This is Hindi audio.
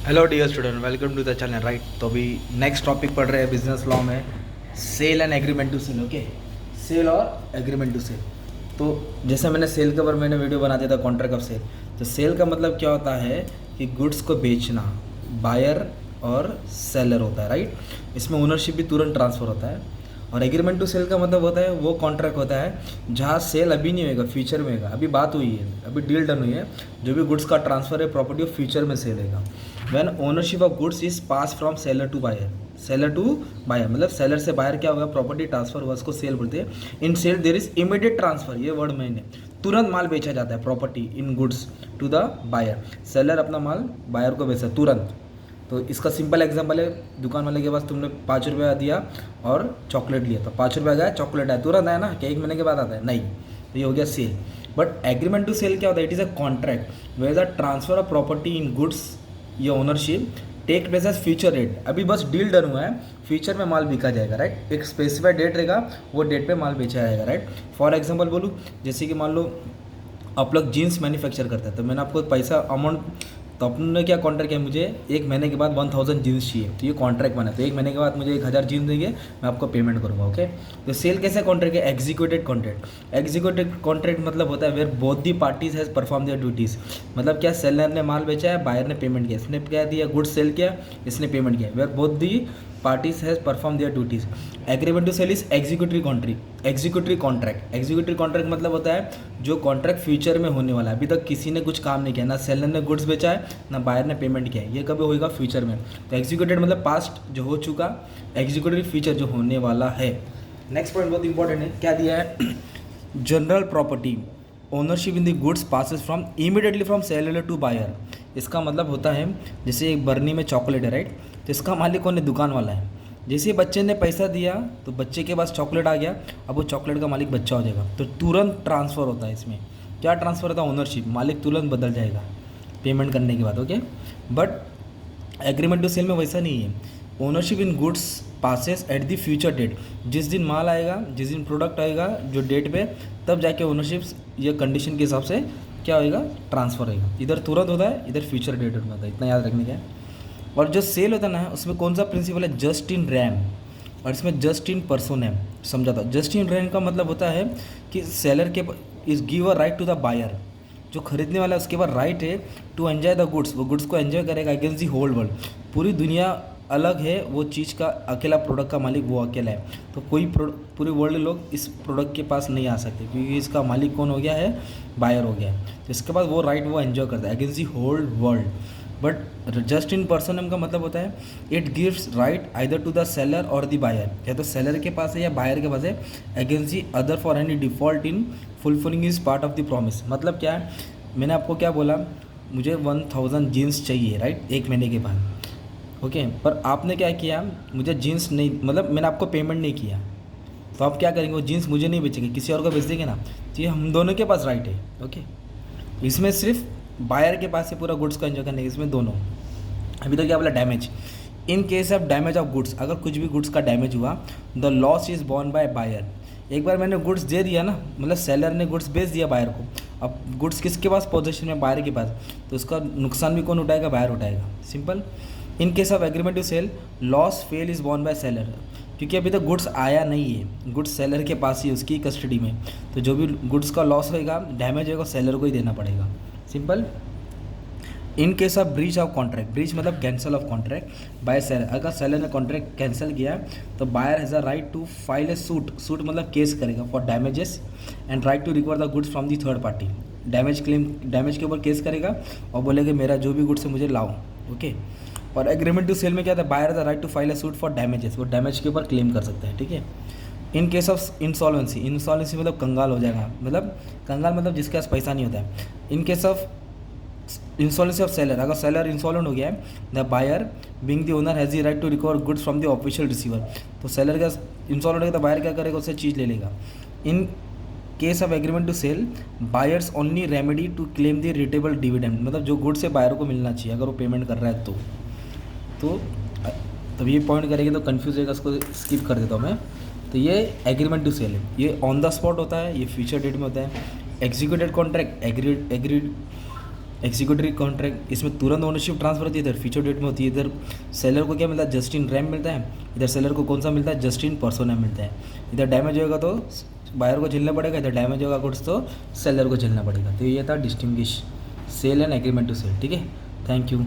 Hello dear student, welcome to the channel. Right, तो अभी नेक्स्ट टॉपिक पढ़ रहे हैं बिजनेस लॉ में sale and agreement to sale. Okay, sale और एग्रीमेंट टू सेल। तो जैसे मैंने सेल के ऊपर मैंने वीडियो बना दिया था, कॉन्ट्रैक्ट ऑफ सेल। तो सेल का मतलब क्या होता है कि गुड्स को बेचना, बायर और सेलर होता है। राइट, इसमें ओनरशिप भी तुरंत ट्रांसफ़र होता है। और एग्रीमेंट टू सेल का मतलब होता है वो कॉन्ट्रैक्ट होता है जहाँ सेल अभी नहीं होगा, फ्यूचर में होगा। अभी बात हुई है, अभी डील डन हुई है, जो भी गुड्स का ट्रांसफर है प्रॉपर्टी ऑफ फ्यूचर में सेल होगा। When ownership of goods is pass from seller to buyer, seller to buyer मतलब सेलर से बायर क्या होगा, प्रॉपर्टी ट्रांसफर हुआ, उसको सेल बोलते हैं। In sale there is immediate transfer, ये वर्ड मैंने, तुरंत माल बेचा जाता है, property in goods to the buyer. Seller अपना माल बायर को बेचा तुरंत। तो इसका सिंपल एग्जांपल है, दुकान वाले के पास तुमने 5 रुपया दिया और चॉकलेट लिया, तो 5 रुपया गया, चॉकलेट आया, तुरंत आया ना, क्या 1 महीने के बाद आता है? नहीं। तो ये हो गया sale. But agreement to sell क्या होता है? It is a contract where the transfer of property in goods या ownership take place as future date. अभी बस डील डन हुआ है, फ्यूचर में माल बिका जाएगा। राइट, एक स्पेसिफाइड डेट रहेगा, वो डेट पे माल बेचा जाएगा। राइट, फॉर एग्जांपल बोलूँ, जैसे कि मान लो आप लोग जीन्स मैन्युफैक्चर करते हैं, तो मैंने आपको पैसा अमाउंट, तो आपने क्या कॉन्ट्रैक्ट किया, मुझे 1 महीने के बाद 1000 जीन्स चाहिए, तो ये कॉन्ट्रैक्ट बना। तो 1 महीने के बाद मुझे 1000 जीन्स देंगे, मैं आपको पेमेंट करूँगा। ओके, तो सेल कैसे कॉन्ट्रैक्ट है? Executed contract. एग्जीक्यूटेड कॉन्ट्रैक्ट मतलब होता है where both the parties has perform their duties. मतलब क्या, सेलर ने माल बेचा है, बायर ने पेमेंट किया, इसने क्या दिया, गुड्स सेल किया, इसने पेमेंट किया, where both the parties has perform their duties. Agreement to sale is executory contract. Executory contract, executory contract मतलब होता है जो कॉन्ट्रैक्ट फ्यूचर में होने वाला है। अभी तक किसी ने कुछ काम नहीं किया, ना सेलर ने गुड्स बेचा है, ना बायर ने पेमेंट किया है, ये कभी होगा फ्यूचर में। तो एग्जीक्यूटेड मतलब पास्ट जो हो चुका, एग्जीक्यूटरी फ्यूचर जो होने वाला है। नेक्स्ट पॉइंट बहुत इंपॉर्टेंट है, क्या दिया है? General property ownership in the goods passes from immediately from seller to buyer. इसका मतलब होता है जैसे एक बर्नी में चॉकलेट है, राइट, तो इसका मालिक कौन है? दुकान वाला है। जैसे ही बच्चे ने पैसा दिया तो बच्चे के पास चॉकलेट आ गया, अब वो चॉकलेट का मालिक बच्चा हो जाएगा, तो तुरंत ट्रांसफ़र होता है। इसमें क्या ट्रांसफ़र होता है? ओनरशिप, मालिक तुरंत बदल जाएगा पेमेंट करने के बाद। Okay, but agreement to sale में वैसा नहीं है। Ownership in goods passes at the future date, जिस दिन माल आएगा, जिस दिन प्रोडक्ट आएगा जो डेट पे, तब जाके ओनरशिप ये कंडीशन के हिसाब से क्या होएगा, ट्रांसफ़र होएगा। इधर तुरंत होता है, इधर फ्यूचर डेट होता है, इतना याद रखने का है। और जो सेल होता है ना, उसमें कौन सा प्रिंसिपल है? जस्ट इन रैम, और इसमें जस्ट इन पर्सन है। समझा था? जस्ट इन रैम का मतलब होता है कि सेलर के is give a right to the buyer, जो खरीदने वाला है उसके पास राइट है टू एंजॉय द गुड्स, वो गुड्स को एंजॉय करेगा अगेंस्ट दी होल वर्ल्ड। पूरी दुनिया अलग है, वो चीज़ का अकेला प्रोडक्ट का मालिक वो अकेला है, तो कोई पूरे वर्ल्ड लोग इस प्रोडक्ट के पास नहीं आ सकते, क्योंकि इसका मालिक कौन हो गया है? बायर हो गया है। तो इसके बाद वो राइट वो एंजॉय करता है against the whole world. But just in person का मतलब होता है it gives right either to the seller और द बायर, या तो सेलर के पास है या बायर के पास है, against the other for any default in fulfilling is part of the promise. मतलब क्या है, मैंने आपको क्या बोला, मुझे 1000 जीन्स चाहिए, राइट, 1 महीने के बाद। ओके, पर आपने क्या किया, मुझे जीन्स नहीं, मतलब मैंने आपको पेमेंट नहीं किया, तो आप क्या करेंगे, वो जीन्स मुझे नहीं बेचेंगे, किसी और को बेच देंगे ना। तो ये हम दोनों के पास राइट है। ओके, इसमें सिर्फ बायर के पास है पूरा गुड्स को एंजॉय करने के, इसमें दोनों। अभी तो क्या बोला, damage. In case of damage of goods, अगर कुछ भी गुड्स का डैमेज हुआ, the loss is borne by buyer. एक बार मैंने गुड्स दे दिया ना, मतलब सेलर ने गुड्स बेच दिया बायर को, अब गुड्स किसके पास पोजीशन में? बायर के पास, तो उसका नुकसान भी कौन उठाएगा? बायर उठाएगा, simple. In case of agreement to sale, loss fell is borne by seller, क्योंकि अभी तक गुड्स आया नहीं है, गुड्स सेलर के पास ही, उसकी कस्टडी में, तो जो भी गुड्स का लॉस होएगा, डैमेज होगा, सेलर को ही देना पड़ेगा, simple. In case of breach of contract, breach मतलब cancel of contract by seller, अगर सेलर ने कॉन्ट्रैक्ट कैंसिल किया तो buyer has a right to file a suit, suit मतलब केस करेगा for damages and right to recover the goods from the third party. Damage claim, damage के ऊपर केस करेगा और बोलेगा मेरा जो भी गुड्स है मुझे लाओ। ओके, और एग्रीमेंट टू सेल में क्या था, buyer has a right to file a suit for damages, वो डैमेज के ऊपर क्लेम कर सकता है, ठीक है। In case of insolvency, insolvency मतलब कंगाल हो जाएगा, मतलब कंगाल मतलब जिसके पास पैसा नहीं होता है। In case of insolvency of seller, अगर सेलर इंसॉल्वेंट हो गया है, the buyer being the owner has the right to recover goods from the official receiver, तो सेलर का इंसॉल्वेंट होगा तो बायर क्या करेगा, उससे चीज़ ले लेगा। In case of agreement to sale, buyer's only remedy to claim the rateable dividend, मतलब जो गुड्स है बायर को मिलना चाहिए अगर वो पेमेंट कर रहा है तो तब ये पॉइंट करेंगे तो कन्फ्यूज होगा, उसको स्किप कर देता हूँ मैं। तो ये एग्रीमेंट टू सेल है, ये ऑन द स्पॉट होता है, ये फ्यूचर डेट में होता है। Executed contract, agreed executive contract, इसमें तुरंत ओनरशिप ट्रांसफर होती है, इधर फ्यूचर डेट में होती है। इधर सेलर को क्या मिलता है, जस्ट इन रैम मिलता है, इधर सेलर को कौन सा मिलता है, जस्ट इन पर्सोना मिलता है। इधर डैमेज होगा तो बायर को झेलना पड़ेगा, इधर डैमेज होगा गुड्स तो सेलर को झेलना पड़ेगा। तो ये था distinguish sale and agreement to sale. ठीक है, थैंक यू।